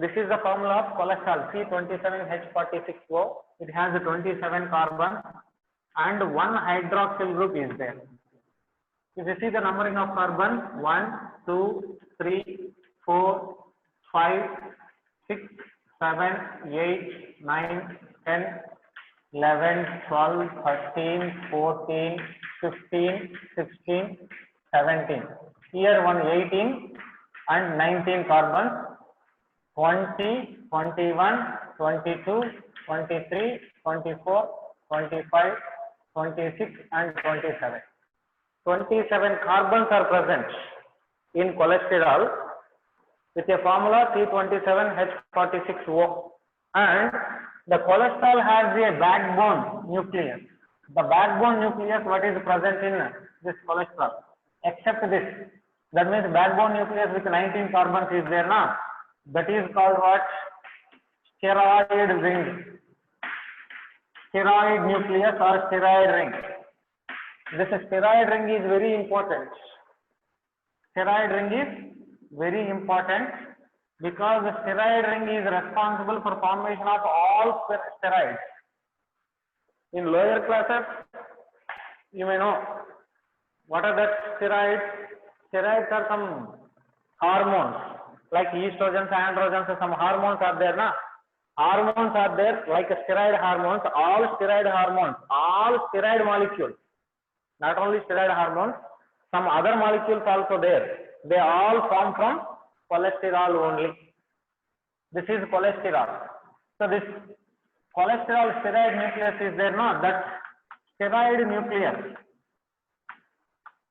This is the formula of cholesterol C27H46O. It has 27 carbons and one hydroxyl group is there. If you see the numbering of carbon 1, 2, 3, 4, 5, 6, 7, 8, 9, 10, 11, 12, 13, 14, 15, 16, 17. Here one 18 and 19 carbons. 20, 21, 22, 23, 24, 25, 26 and 27. 27 carbons are present in cholesterol with a formula C27H46O, and the cholesterol has a backbone nucleus. The backbone nucleus, what is present in this cholesterol? Except this. That means backbone nucleus with 19 carbons is there now. That is called what? Steroid ring. Steroid nucleus or steroid ring. This steroid ring is very important. Steroid ring is very important because the steroid ring is responsible for formation of all steroids. In lower classes, you may know what are the steroids. Steroids are some hormones like estrogens, androgens, some hormones are there, na? Hormones are there like steroid hormones, all steroid hormones, all steroid molecules, not only steroid hormones, some other molecules also there. They all form from cholesterol only. This is cholesterol. So this cholesterol steroid nucleus is there, no? That steroid nucleus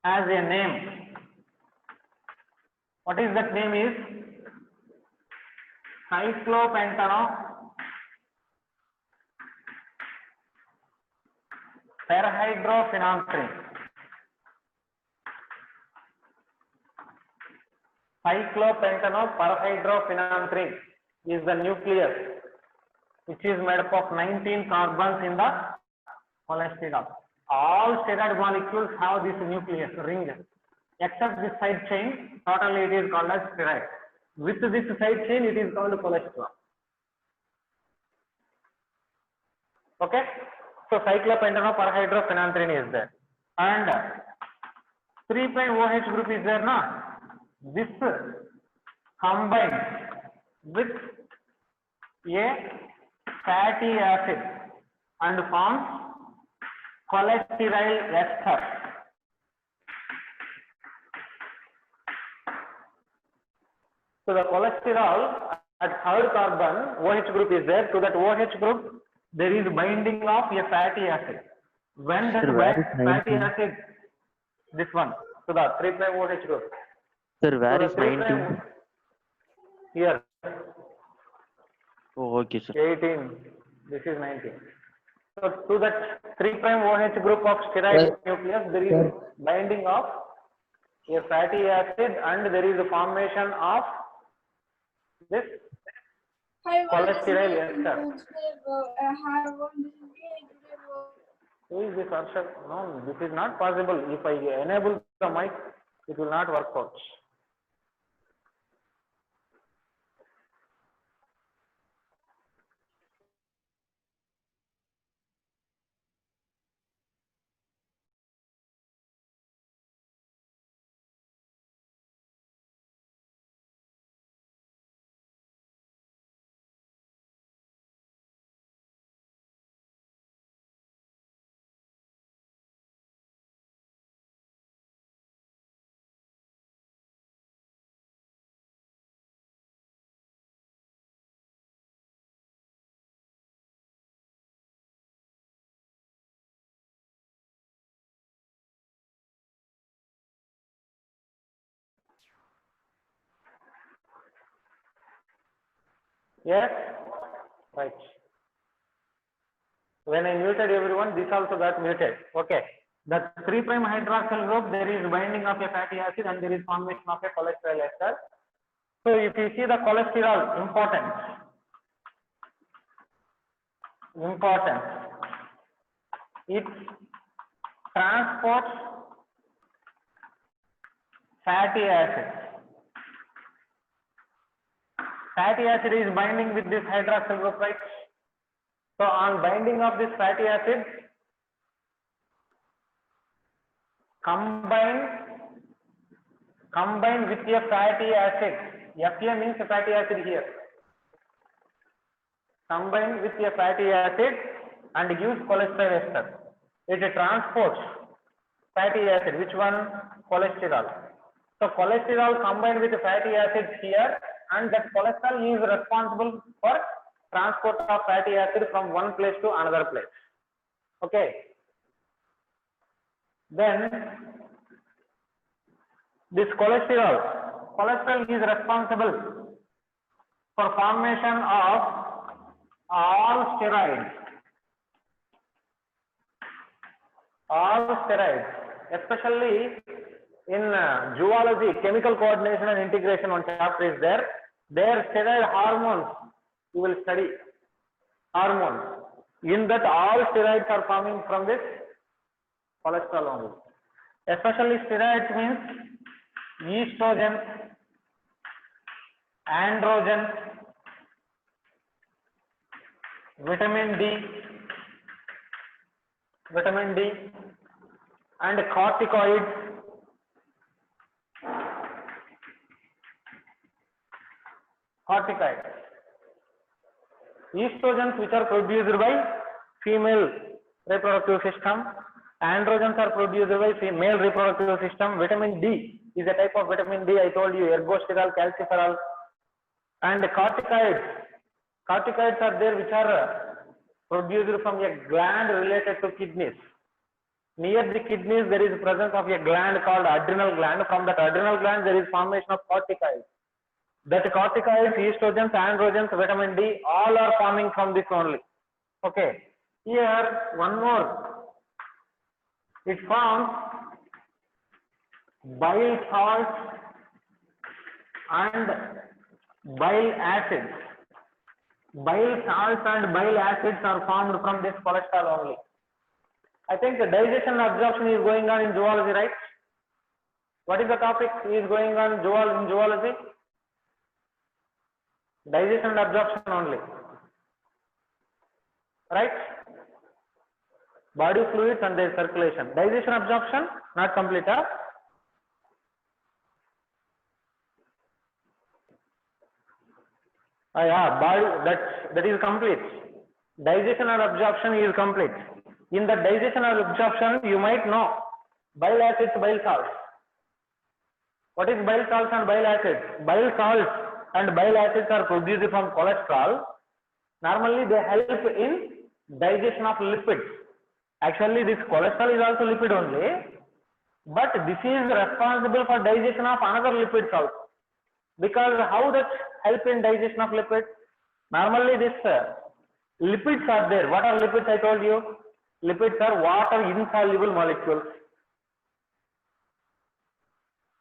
has a name. What is that name is? Cyclopentano perhydrophenanthrene. Cyclopentano perhydrophenanthrene is the nucleus which is made up of 19 carbons in the cholesterol. All steroid molecules have this nucleus ring except this side chain. Totally it is called as steroid. With this side chain it is called cholesterol. Okay, so cyclopentano perhydrophenanthrene is there, and 3' OH group is there, na? This combines with a fatty acid and forms cholesterol ester. So the cholesterol at third carbon OH group is there. To that OH group there is binding of a fatty acid. When that fatty acid, this one, so the 3' OH group. Sir, where is 19? Here. Oh, okay, sir. 18. This is 19. So to that 3' OH group of steroid nucleus, there is binding of a fatty acid and there is a formation of this cholesterol ester. Who is this Arshad? No, this is not possible. If I enable the mic, it will not work out. Yes? Right. When I muted everyone, this also got muted. Okay. The 3' hydroxyl group, there is binding of a fatty acid and there is formation of a cholesterol ester. So if you see the cholesterol, important. It transports fatty acids. fatty acid is binding with this hydroxyl group, right? So on binding of this fatty acid, combine with a fatty acid. Fa means a fatty acid here. Combine with a fatty acid and gives cholesterol ester. It transports fatty acid. Which one? Cholesterol. So cholesterol combined with fatty acids here, and that cholesterol is responsible for transport of fatty acid from one place to another place. Okay. Then this cholesterol is responsible for formation of all steroids, especially in zoology, chemical coordination and integration, one chapter is there. There steroid hormones, you will study hormones. In that all steroids are forming from this cholesterol only. Especially steroids means estrogen, androgen, vitamin D, and corticoids. Estrogens, which are produced by female reproductive system. Androgens are produced by male reproductive system. Vitamin D is a type of vitamin D, I told you, ergosterol, calciferol. And corticoids are there, which are produced from a gland related to kidneys. Near the kidneys, there is presence of a gland called adrenal gland. From that adrenal gland, there is formation of corticoids. That corticoids, estrogens, androgens, vitamin D, all are forming from this only. Okay. Here, one more. It forms bile salts and bile acids. Bile salts and bile acids are formed from this cholesterol only. I think the digestion and absorption is going on in zoology, right? What is the topic is going on in zoology? Digestion and absorption only, right? Body fluids and their circulation. Digestion, absorption, not complete. Huh? Yeah, body, that is complete. Digestion and absorption is complete. In the digestion and absorption, you might know bile acids, bile salts. What is bile salts and bile acids? Bile salts and bile acids are produced from cholesterol. Normally, they help in digestion of lipids. Actually, this cholesterol is also lipid only, but this is responsible for digestion of another lipids also. Because how that help in digestion of lipids? Normally, this lipids are there. What are lipids? I told you. Lipids are water insoluble molecules.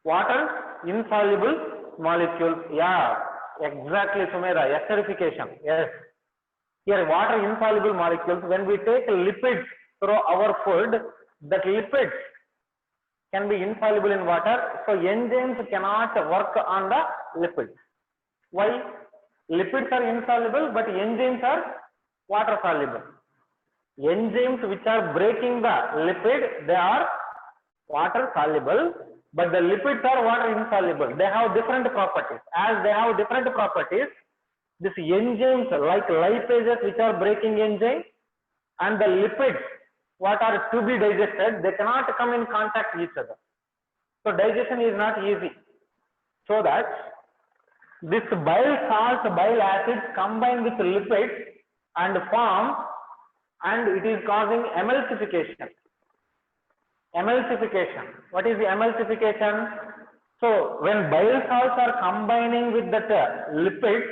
Water insoluble molecules. Yeah, exactly, Sumera. Esterification. Yes. Here, water insoluble molecules. When we take lipids through our food, that lipids can be insoluble in water. So enzymes cannot work on the lipids. Why? Lipids are insoluble, but enzymes are water soluble. Enzymes which are breaking the lipid, they are water soluble, but the lipids are water insoluble. They have different properties. As they have different properties, these enzymes like lipases, which are breaking enzyme, and the lipids what are to be digested, they cannot come in contact with each other. So digestion is not easy. So that this bile salts, bile acids combine with lipids and form, and it is causing emulsification. Emulsification. What is the emulsification? So when bile salts are combining with that lipids,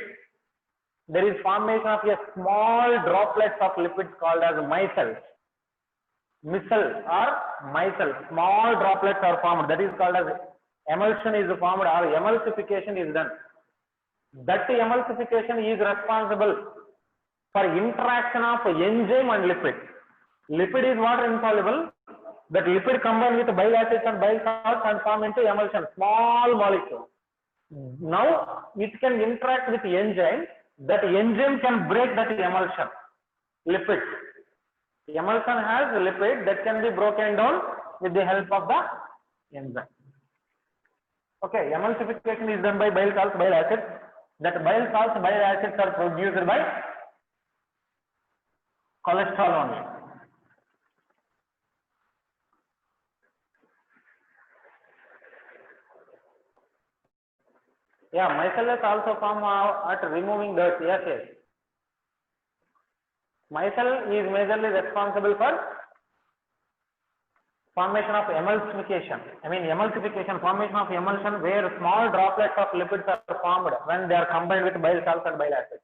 there is formation of a small droplets of lipids called as micelles. Micelle or micelle. Small droplets are formed. That is called as emulsion is formed or emulsification is done. That emulsification is responsible for interaction of enzyme and lipid. Lipid is water insoluble. That lipid combined with bile acids and bile salts and form into emulsion, small molecule. Now it can interact with the enzyme. That enzyme can break that emulsion, lipid. The emulsion has a lipid that can be broken down with the help of the enzyme. Okay, emulsification is done by bile salts, bile acids. That bile salts, bile acids are produced by cholesterol only. Yeah, micelles also form at removing dirt. Yes, yes. Micelle is majorly responsible for formation of emulsification. I mean emulsification, formation of emulsion where small droplets of lipids are formed when they are combined with bile salts and bile acids.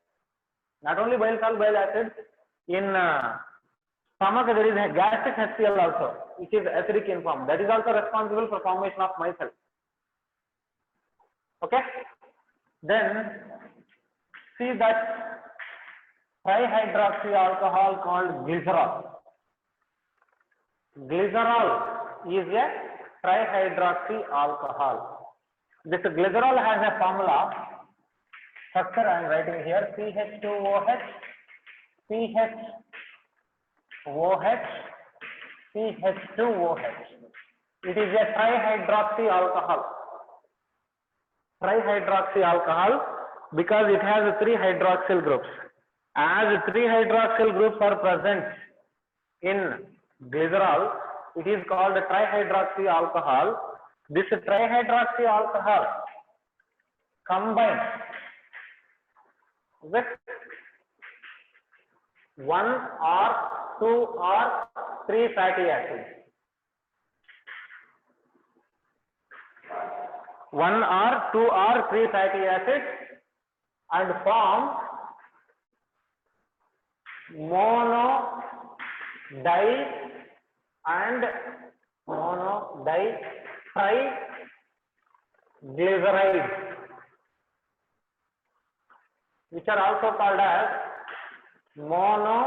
Not only bile salts, bile acids, in stomach there is a gastric HCl also, which is acidic in form. That is also responsible for formation of micelle. Okay. Then see that trihydroxy alcohol called glycerol. Glycerol is a trihydroxy alcohol. This glycerol has a formula structure I am writing here: CH2OH, CHOH, CH2OH. It is a trihydroxy alcohol. Trihydroxy alcohol because it has 3 hydroxyl groups. As 3 hydroxyl groups are present in glycerol, it is called trihydroxy alcohol. This trihydroxy alcohol combines with 1 or 2 or 3 fatty acids. 1 or 2 or 3 fatty acids and form mono di and mono di triglycerides, which are also called as mono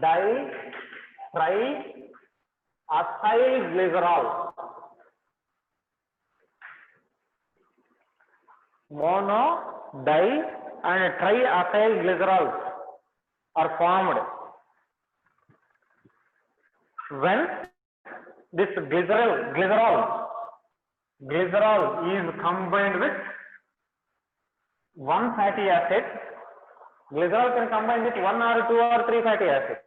di triacylglycerol. Mono di and triacylglycerols are formed when this glycerol is combined with 1 fatty acid. Glycerol can combine with 1 or 2 or 3 fatty acids.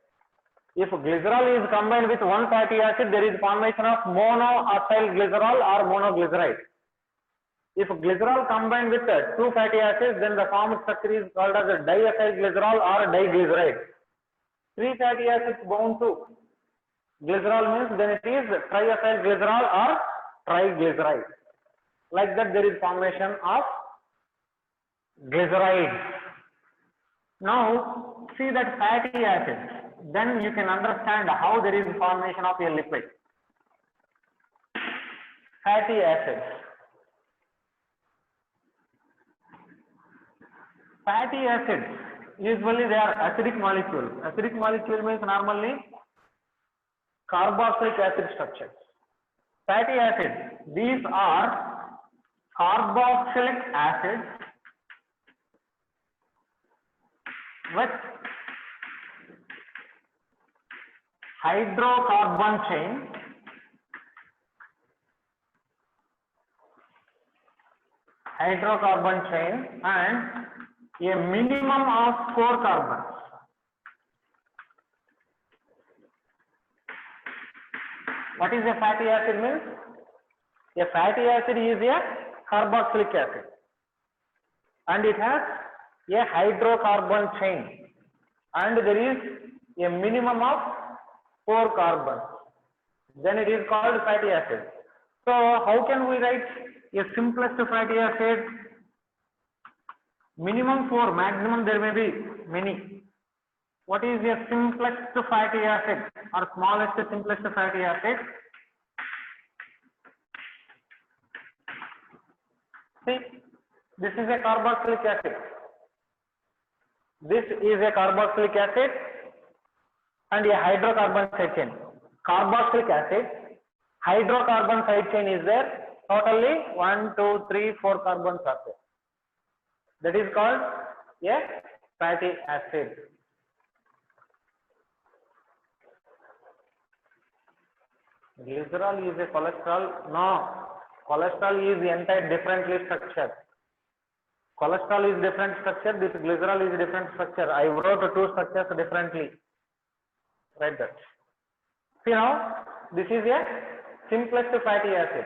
If glycerol is combined with 1 fatty acid, there is formation of monoacylglycerol or monoglyceride. If glycerol combined with 2 fatty acids, then the formed structure is called as a diacylglycerol or diglyceride. 3 fatty acids bound to glycerol means then it is triacylglycerol or triglyceride. Like that, there is formation of glycerides. Now see that fatty acids, then you can understand how there is formation of a lipid. Fatty acids. Fatty acids, usually they are acidic molecules. Acidic molecule means normally carboxylic acid structures. Fatty acids, these are carboxylic acids with hydrocarbon chain and a minimum of 4 carbons. What is a fatty acid means? A fatty acid is a carboxylic acid and it has a hydrocarbon chain and there is a minimum of 4 carbons. Then it is called fatty acid. So how can we write a simplest fatty acid? Minimum 4, maximum there may be many. What is a simplest fatty acid or smallest simplest fatty acid? See, this is a carboxylic acid. This is a carboxylic acid and a hydrocarbon side chain. Carboxylic acid, hydrocarbon side chain is there Totally 1, 2, 3, 4 carbons are there. That is called a fatty acid. Glycerol is a cholesterol? No. Cholesterol is entire differently structured. Cholesterol is different structure, this glycerol is different structure. I wrote two structures differently. Write that. See now, this is a simplest fatty acid.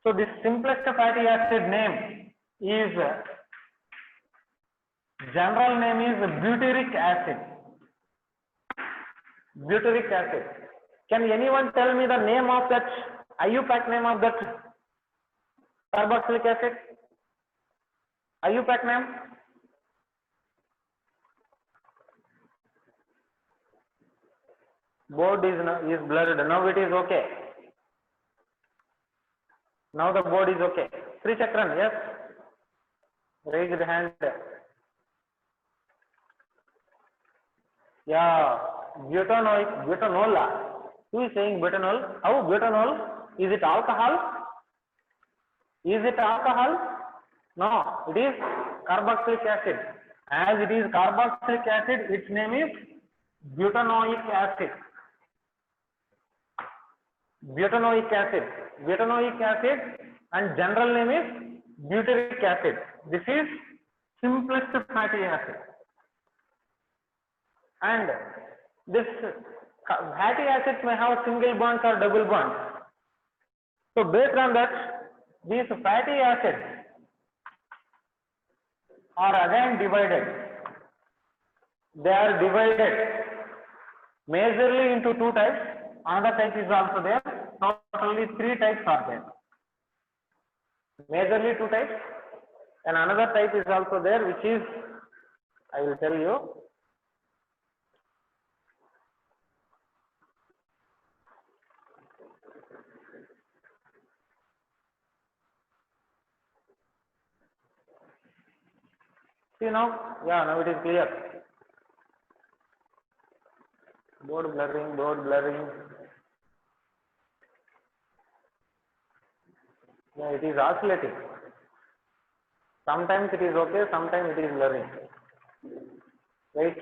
So this simplest fatty acid name is, general name is butyric acid. Butyric acid. Can anyone tell me the name of that, IUPAC name of that carboxylic acid? IUPAC name? Board is blurred. Now it is okay. Now the board is okay. Sri Chakran, yes? Raise the hand. Yeah, butanola. Who is saying butanol? How butanol? Is it alcohol? Is it alcohol? No, it is carboxylic acid. As it is carboxylic acid, its name is butanoic acid. Butanoic acid. Butanoic acid and general name is butyric acid. This is simplest fatty acid. And this fatty acids may have single bonds or double bonds. So based on that, these fatty acids are again divided. They are divided majorly into two types. Another type is also there. Totally three types are there. Majorly two types, and another type is also there, which is, I will tell you. See now? Yeah, now it is clear. Board blurring, board blurring. Yeah, it is oscillating. Sometimes it is okay, sometimes it is blurring. Wait.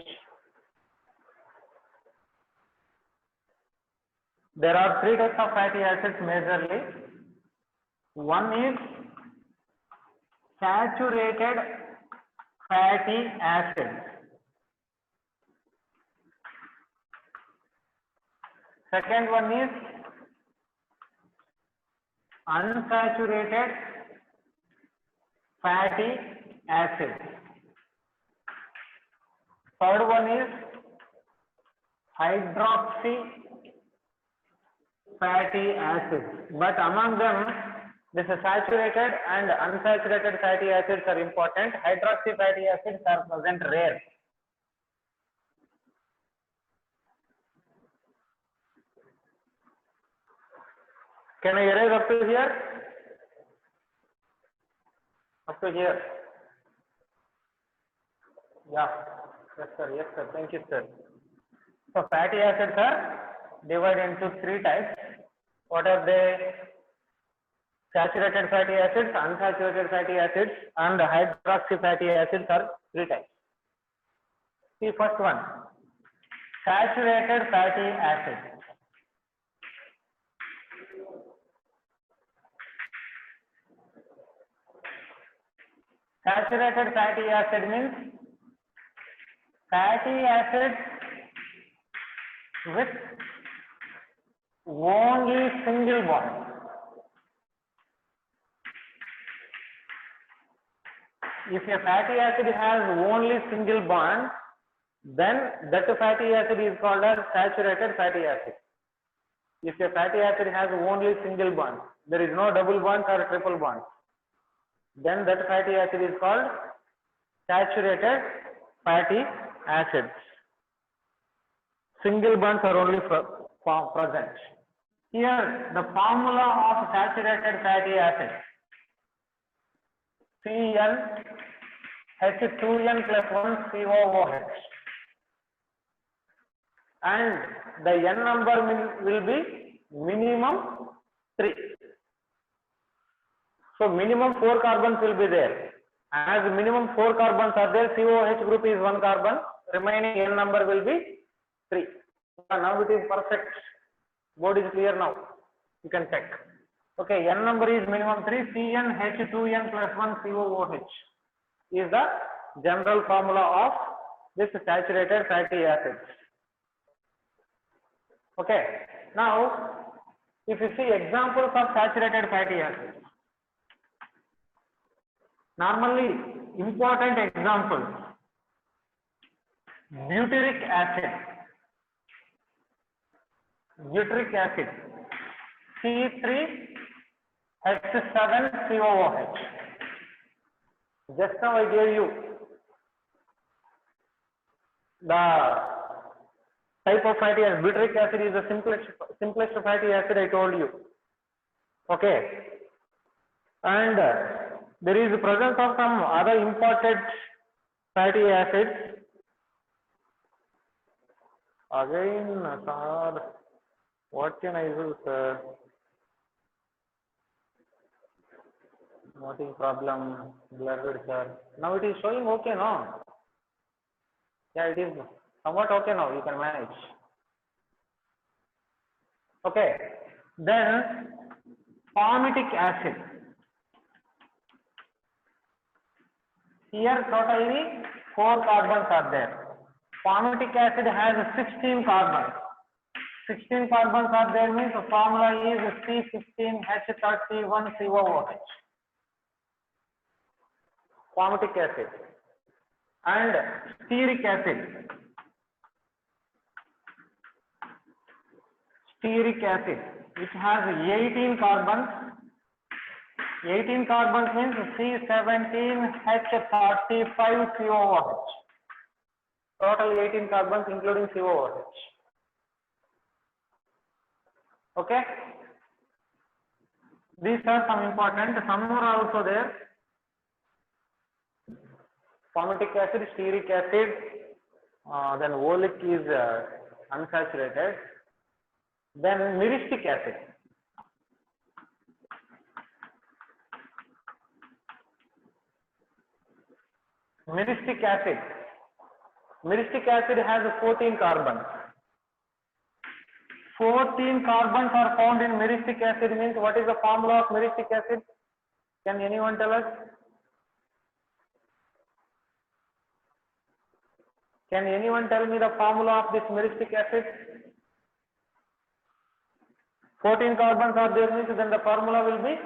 There are three types of fatty acids majorly. One is saturated fatty acids. Second one is unsaturated fatty acids. Third one is hydroxy fatty acids. But among them, this saturated and unsaturated fatty acids are important. Hydroxy fatty acids are present rare. Can I erase up to here? Up to here. Yeah. Yes, sir. Yes, sir. Thank you, sir. So fatty acids are divided into three types. What are they? Saturated fatty acids, unsaturated fatty acids, and hydroxy fatty acids are three types. See first one, saturated fatty acids. Saturated fatty acid means fatty acids with only single bond. If a fatty acid has only single bond, then that fatty acid is called as saturated fatty acid. If a fatty acid has only single bond, there is no double bonds or triple bonds, then that fatty acid is called saturated fatty acids. Single bonds are only present. Here, the formula of saturated fatty acid, CN H2N plus 1 COOH, and the N number will be minimum 3. So minimum 4 carbons will be there. As minimum 4 carbons are there, COH group is 1 carbon, remaining N number will be 3. Now it is perfect. Board is clear now. You can check. Okay, N number is minimum 3, CnH2n plus 1 COOH is the general formula of this saturated fatty acids. Okay, now if you see examples of saturated fatty acids, normally important examples, butyric acid, C3H7COOH. Just now I gave you the type of fatty acid. Butyric acid is the simplest fatty acid, I told you. Okay, and there is the presence of some other imported fatty acids. Again, sir, what can I do, sir? What is problem? Blurred, sir. Now it is showing okay, no? Yeah, it is somewhat okay now. You can manage. Okay. Then palmitic acid. Here totally 4 carbons are there. Palmitic acid has 16 carbons. 16 carbons are there means the formula is C15H31COOH. Palmitic acid. And stearic acid. Stearic acid, which has 18 carbons. 18 carbons means C17H35COOH. Total 18 carbons including COOH. Okay. These are some important. Some more also there. Palmitic acid, stearic acid, then oleic is unsaturated. Then myristic acid. Myristic acid. Myristic acid has 14 carbons. 14 carbons are found in myristic acid means what is the formula of myristic acid? Can anyone tell us? Can anyone tell me the formula of this myristic acid? 14 carbons are there means then the formula will be,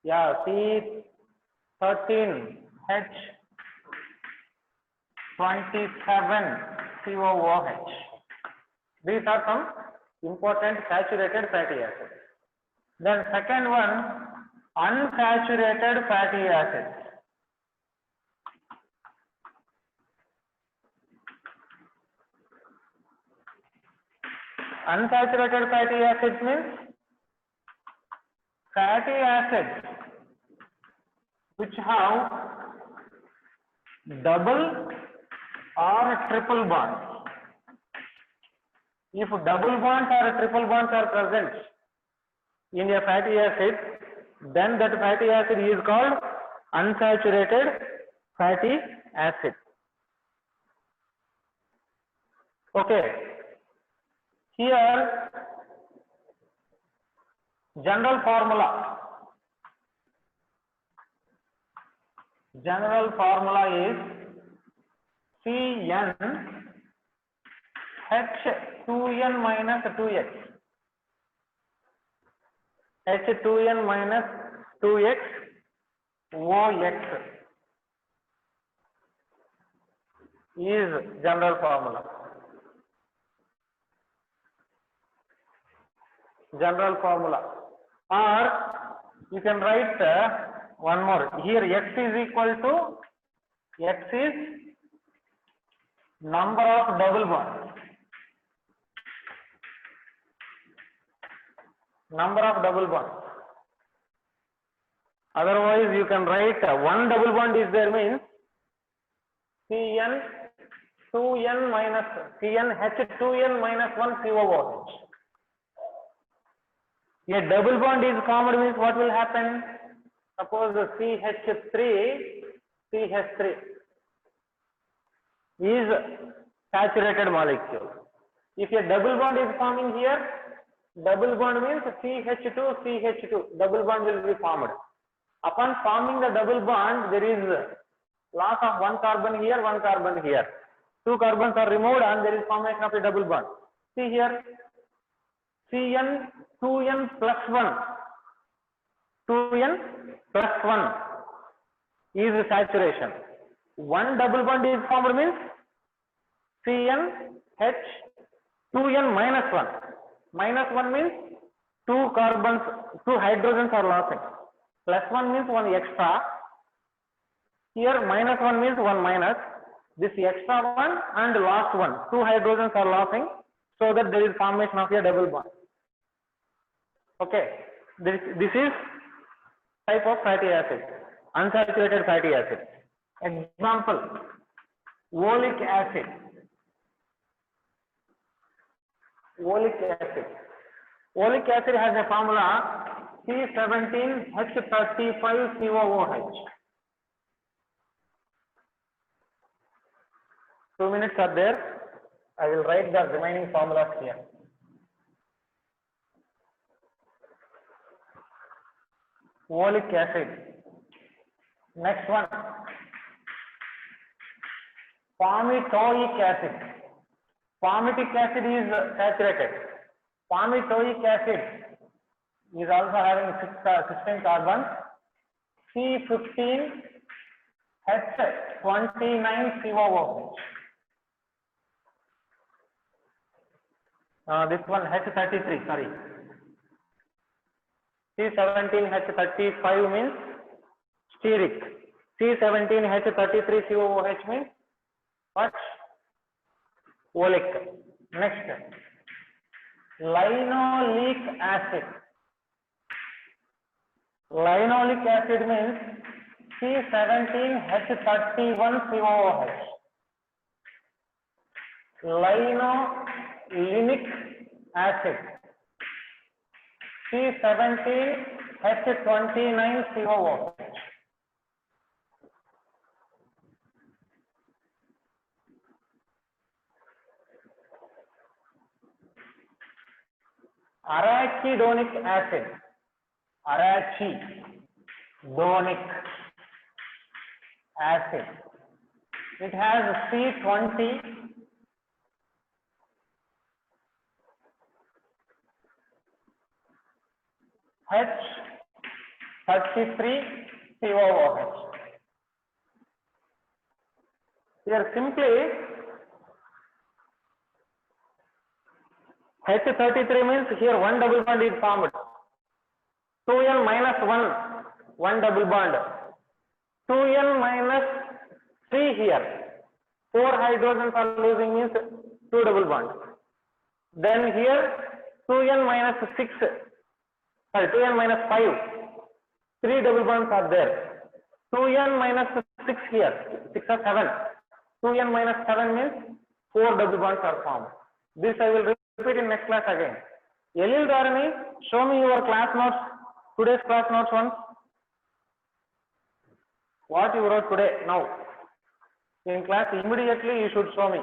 yeah, C13H27COOH. These are some important saturated fatty acids. Then second one, unsaturated fatty acids. Unsaturated fatty acids means fatty acids which have double or triple bonds. If double bonds or triple bonds are present in a fatty acid, then that fatty acid is called unsaturated fatty acid. Okay. Here, general formula. General formula is CnH2n minus 2x. H2n minus 2x OX is general formula. General formula. Or you can write one more. Here X is equal to, X is number of double bonds. Number of double bonds. Otherwise you can write one double bond is there means CnH2n minus 1 COOH. A double bond is formed means what will happen? Suppose CH3 is saturated molecule. If a double bond is forming here, double bond means CH2, double bond will be formed. Upon forming the double bond, there is loss of one carbon here, one carbon here. Two carbons are removed and there is formation of a double bond. See here, Cn, 2n plus 1. 2n plus 1 is saturation. One double bond is formed means CnH, 2n minus 1. Minus 1 means two hydrogens are losing. Plus 1 means one extra. Here minus 1 means one minus. This extra one and last one. Two hydrogens are losing, so that there is formation of a double bond. Okay. This is type of fatty acid, unsaturated fatty acid. Example, oleic acid. Oleic acid. Oleic acid has a formula C17H35COOH. 2 minutes are there. I will write the remaining formulas here. Oleic acid. Next one, palmitoic acid. Palmitic acid is saturated. Palmitoic acid is also having 16 carbons. C15H29COOH. This one H33, sorry. C17H35 means stearic. C17H33COOH means what? Oleic. Next, linoleic acid. Linoleic acid means C17H31COOH. Linolenic acid. C17H29COOH. Arachidonic acid. Arachidonic acid. It has C20 H33COOH. Here simply H33 means here one double bond is formed. 2n minus 1 double bond. 2n minus 3 here. 4 hydrogens are losing means 2 double bond. Then here 2n minus 2n minus 5. 3 double bonds are there. 2n minus 6 here. 6 or 7. 2n minus 7 means 4 double bonds are formed. This I will repeat in next class again. Elil Dharani, show me your class notes. Today's class notes once. What you wrote today now. In class immediately you should show me.